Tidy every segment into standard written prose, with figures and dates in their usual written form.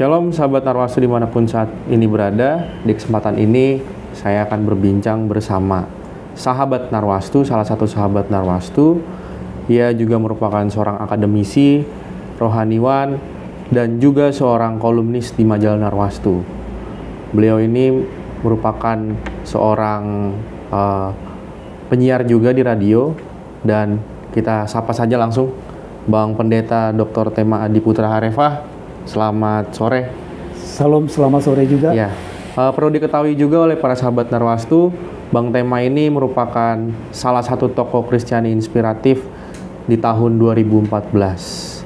Shalom sahabat Narwastu dimanapun saat ini berada. Di kesempatan ini saya akan berbincang bersama sahabat Narwastu, salah satu sahabat Narwastu. Ia juga merupakan seorang akademisi, rohaniwan, dan juga seorang kolumnis di majalah Narwastu. Beliau ini merupakan seorang penyiar juga di radio, dan kita sapa saja langsung Bang Pendeta Dr. Tema Adiputra Harefah. Selamat sore. Salam, selamat sore juga. Ya, perlu diketahui juga oleh para sahabat Narwastu, Bang Tema ini merupakan salah satu tokoh Kristiani inspiratif di tahun 2014.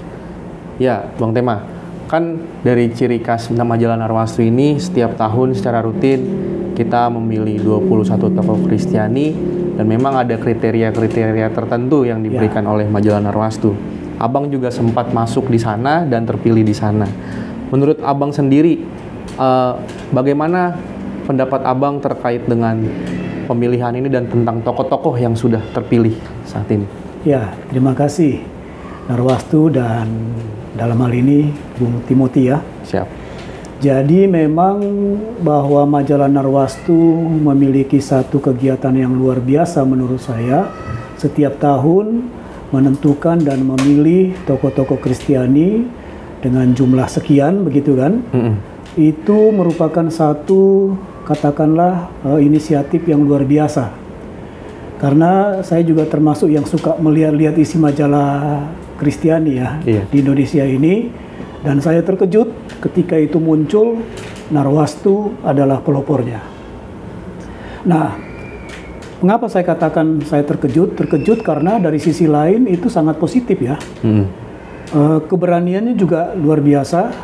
Ya, Bang Tema, kan dari ciri khas majalah Narwastu ini setiap tahun secara rutin kita memilih 21 tokoh Kristiani, dan memang ada kriteria-kriteria tertentu yang diberikan oleh majalah Narwastu. Abang juga sempat masuk di sana dan terpilih di sana. Menurut Abang sendiri, bagaimana pendapat Abang terkait dengan pemilihan ini dan tentang tokoh-tokoh yang sudah terpilih saat ini? Ya, terima kasih Narwastu dan dalam hal ini Bung Timothy ya. Siap. Jadi memang bahwa majalah Narwastu memiliki satu kegiatan yang luar biasa menurut saya. Setiap tahun menentukan dan memilih tokoh-tokoh Kristiani dengan jumlah sekian, begitu kan? Itu merupakan satu, katakanlah, inisiatif yang luar biasa. Karena saya juga termasuk yang suka melihat-lihat isi majalah Kristiani ya, di Indonesia ini, dan saya terkejut ketika itu muncul Narwastu adalah pelopornya. Nah, mengapa saya katakan saya terkejut? Terkejut karena dari sisi lain itu sangat positif ya. Keberaniannya juga luar biasa.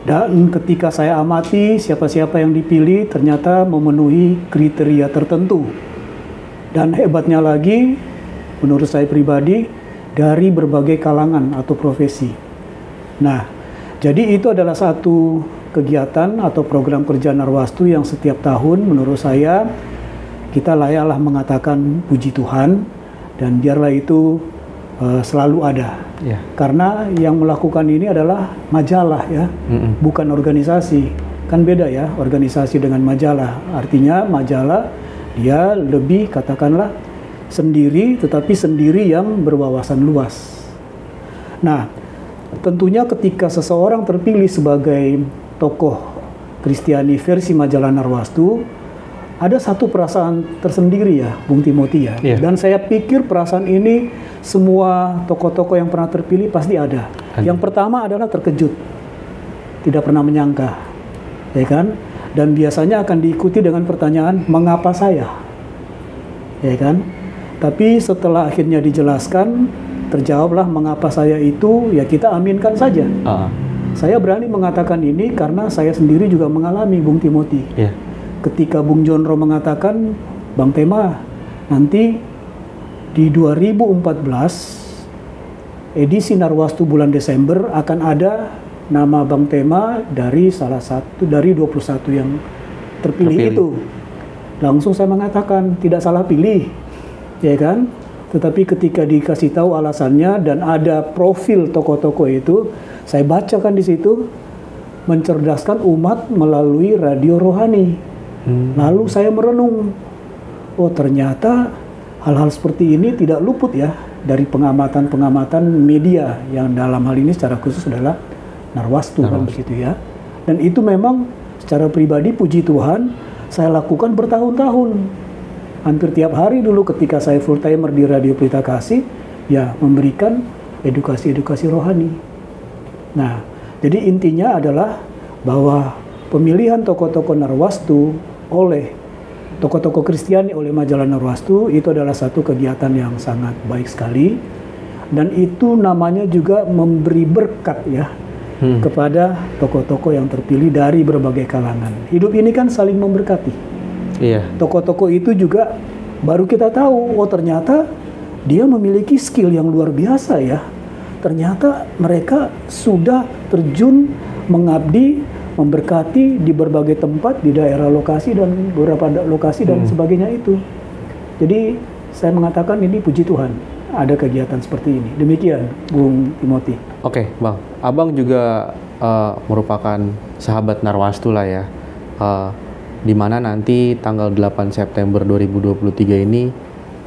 Dan ketika saya amati siapa-siapa yang dipilih ternyata memenuhi kriteria tertentu. Dan hebatnya lagi, menurut saya pribadi, dari berbagai kalangan atau profesi. Nah, jadi itu adalah satu kegiatan atau program kerja Narwastu yang setiap tahun menurut saya kita layaklah mengatakan puji Tuhan, dan biarlah itu selalu ada. Karena yang melakukan ini adalah majalah ya, bukan organisasi. Kan beda ya, organisasi dengan majalah. Artinya majalah dia lebih katakanlah sendiri, tetapi sendiri yang berwawasan luas. Nah, tentunya ketika seseorang terpilih sebagai tokoh Kristiani versi majalah Narwastu, ada satu perasaan tersendiri ya, Bung Timothy ya. Dan saya pikir perasaan ini semua tokoh-tokoh yang pernah terpilih pasti ada. Yang pertama adalah terkejut, tidak pernah menyangka, ya kan? Dan biasanya akan diikuti dengan pertanyaan, mengapa saya? Ya kan? Tapi setelah akhirnya dijelaskan, terjawablah mengapa saya itu, ya kita aminkan saja. Saya berani mengatakan ini karena saya sendiri juga mengalami, Bung Timothy. Ketika Bung Jonro mengatakan, Bang Tema, nanti di 2014 edisi Narwastu bulan Desember akan ada nama Bang Tema dari salah satu dari 21 yang terpilih itu. Langsung saya mengatakan tidak salah pilih, ya kan? Tetapi ketika dikasih tahu alasannya dan ada profil tokoh-tokoh itu, saya bacakan di situ, mencerdaskan umat melalui radio rohani. Lalu saya merenung, oh ternyata hal-hal seperti ini tidak luput ya dari pengamatan-pengamatan media yang dalam hal ini secara khusus adalah Narwastu kan begitu ya. Dan itu memang secara pribadi puji Tuhan saya lakukan bertahun-tahun. Hampir tiap hari dulu ketika saya full timer di Radio Pelita Kasih, ya memberikan edukasi-edukasi rohani. Nah, jadi intinya adalah bahwa pemilihan tokoh-tokoh Narwastu oleh tokoh-tokoh Kristiani oleh majalah Narwastu itu adalah satu kegiatan yang sangat baik sekali, dan itu namanya juga memberi berkat ya kepada tokoh-tokoh yang terpilih dari berbagai kalangan. Hidup ini kan saling memberkati. Tokoh-tokoh itu juga baru kita tahu, oh ternyata dia memiliki skill yang luar biasa ya. Ternyata mereka sudah terjun mengabdi, memberkati di berbagai tempat, di daerah lokasi dan beberapa lokasi dan sebagainya itu. Jadi saya mengatakan ini puji Tuhan ada kegiatan seperti ini. Demikian Bung Timothy. Oke, Bang. Abang juga merupakan sahabat Narwastu lah ya. Di mana nanti tanggal 8 September 2023 ini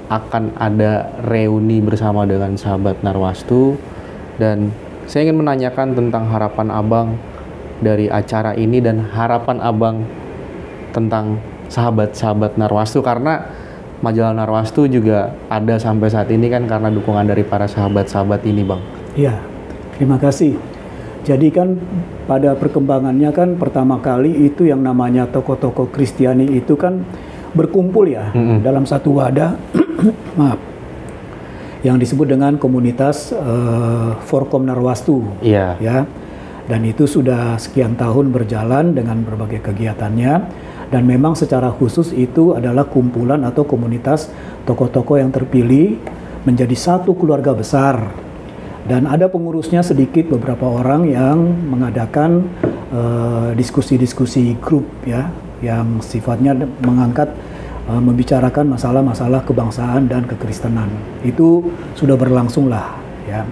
akan ada reuni bersama dengan sahabat Narwastu, dan saya ingin menanyakan tentang harapan Abang dari acara ini dan harapan Abang tentang sahabat-sahabat Narwastu, karena majalah Narwastu juga ada sampai saat ini kan karena dukungan dari para sahabat-sahabat ini, Bang. Ya, terima kasih. Jadi kan pada perkembangannya kan pertama kali itu yang namanya tokoh-tokoh Kristiani itu kan berkumpul ya dalam satu wadah, maaf, yang disebut dengan komunitas Forkom Narwastu. Iya. Ya, dan itu sudah sekian tahun berjalan dengan berbagai kegiatannya, dan memang secara khusus itu adalah kumpulan atau komunitas tokoh-tokoh yang terpilih menjadi satu keluarga besar. Dan ada pengurusnya sedikit, beberapa orang yang mengadakan diskusi-diskusi grup ya, yang sifatnya mengangkat membicarakan masalah-masalah kebangsaan dan kekristenan. Itu sudah berlangsung lah ya.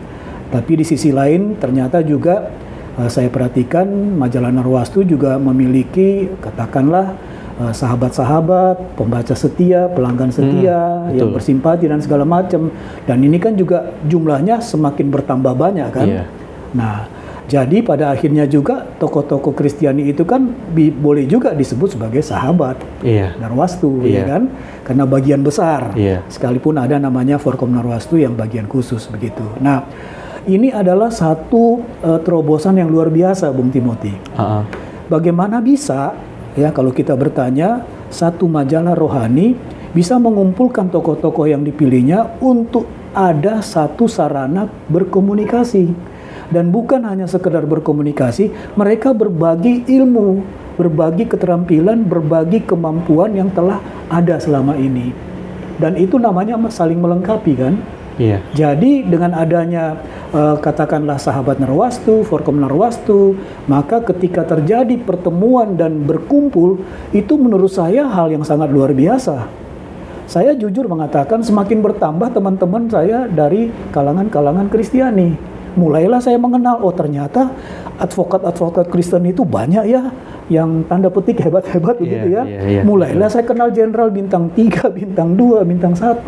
Tapi di sisi lain ternyata juga saya perhatikan majalah Narwastu juga memiliki katakanlah sahabat-sahabat, pembaca setia, pelanggan setia, yang bersimpati dan segala macam. Dan ini kan juga jumlahnya semakin bertambah banyak kan. Iya. Nah, jadi pada akhirnya juga tokoh-tokoh Kristiani itu kan boleh juga disebut sebagai sahabat Narwastu, ya kan? Karena bagian besar. Sekalipun ada namanya Forkom Narwastu yang bagian khusus begitu. Nah, ini adalah satu terobosan yang luar biasa, Bung Timothy. Bagaimana bisa ya kalau kita bertanya satu majalah rohani bisa mengumpulkan tokoh-tokoh yang dipilihnya untuk ada satu sarana berkomunikasi, dan bukan hanya sekedar berkomunikasi, mereka berbagi ilmu, berbagi keterampilan, berbagi kemampuan yang telah ada selama ini, dan itu namanya saling melengkapi kan. Jadi dengan adanya katakanlah sahabat Narwastu, Forkom Narwastu, maka ketika terjadi pertemuan dan berkumpul, itu menurut saya hal yang sangat luar biasa. Saya jujur mengatakan semakin bertambah teman-teman saya dari kalangan-kalangan Kristiani. Mulailah saya mengenal, oh ternyata advokat-advokat Kristen itu banyak ya, yang tanda petik hebat-hebat begitu ya. Mulailah saya kenal jenderal bintang 3, bintang 2, bintang 1,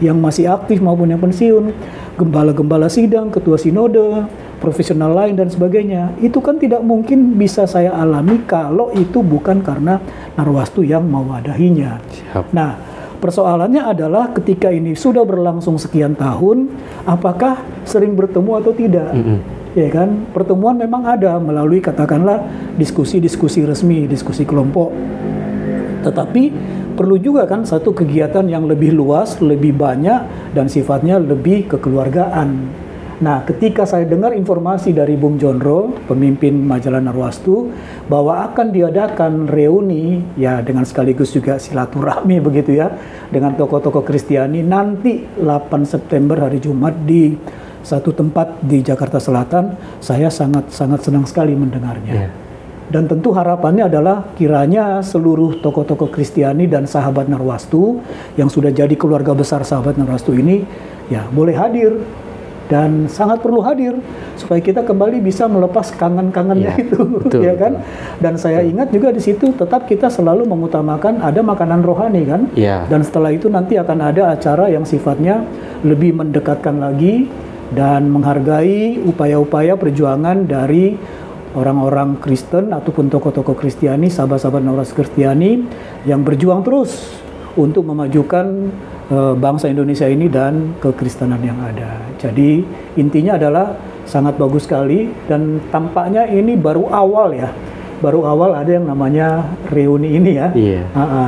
yang masih aktif maupun yang pensiun, gembala-gembala sidang, ketua sinode, profesional lain dan sebagainya. Itu kan tidak mungkin bisa saya alami kalau itu bukan karena Narwastu yang mewadahinya. Nah, persoalannya adalah ketika ini sudah berlangsung sekian tahun, apakah sering bertemu atau tidak? Ya kan, pertemuan memang ada melalui katakanlah diskusi-diskusi resmi, diskusi kelompok. Tetapi perlu juga kan satu kegiatan yang lebih luas, lebih banyak, dan sifatnya lebih kekeluargaan. Nah, ketika saya dengar informasi dari Bung Jondro, pemimpin majalah Narwastu, bahwa akan diadakan reuni, ya dengan sekaligus juga silaturahmi begitu ya, dengan tokoh-tokoh Kristiani nanti 8 September hari Jumat di satu tempat di Jakarta Selatan, saya sangat-sangat senang sekali mendengarnya. Dan tentu harapannya adalah kiranya seluruh tokoh-tokoh Kristiani dan sahabat Narwastu yang sudah jadi keluarga besar sahabat Narwastu ini ya boleh hadir, dan sangat perlu hadir supaya kita kembali bisa melepas kangen-kangennya itu, ya kan? Dan saya ingat juga di situ tetap kita selalu mengutamakan ada makanan rohani kan? Dan setelah itu nanti akan ada acara yang sifatnya lebih mendekatkan lagi dan menghargai upaya-upaya perjuangan dari orang-orang Kristen ataupun tokoh-tokoh Kristiani, sahabat-sahabat Narwastu Kristiani yang berjuang terus untuk memajukan bangsa Indonesia ini dan kekristenan yang ada. Jadi intinya adalah sangat bagus sekali, dan tampaknya ini baru awal ya. Baru awal ada yang namanya reuni ini ya,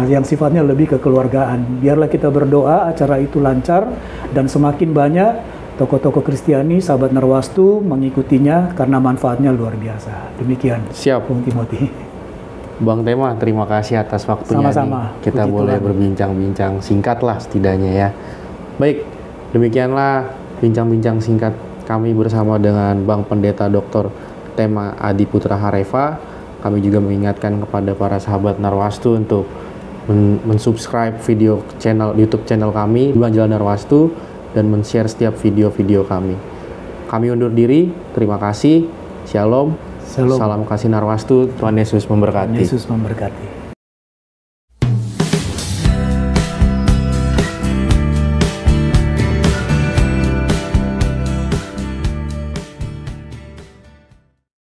yang sifatnya lebih kekeluargaan. Biarlah kita berdoa acara itu lancar dan semakin banyak tokoh-tokoh Kristiani, sahabat Narwastu mengikutinya karena manfaatnya luar biasa. Demikian. Siap, Bung Timothy. Bang Tema, terima kasih atas waktunya. Sama-sama. Kita boleh berbincang-bincang singkat lah setidaknya ya. Baik, demikianlah bincang-bincang singkat kami bersama dengan Bang Pendeta Dr. Tema Adi Putra Hareva. Kami juga mengingatkan kepada para sahabat Narwastu untuk mensubscribe video channel YouTube channel kami Majalah Narwastu dan men-share setiap video-video kami. Kami undur diri, terima kasih, shalom, Shalom. Salam kasih Narwastu, Tuhan Yesus memberkati. Yesus memberkati.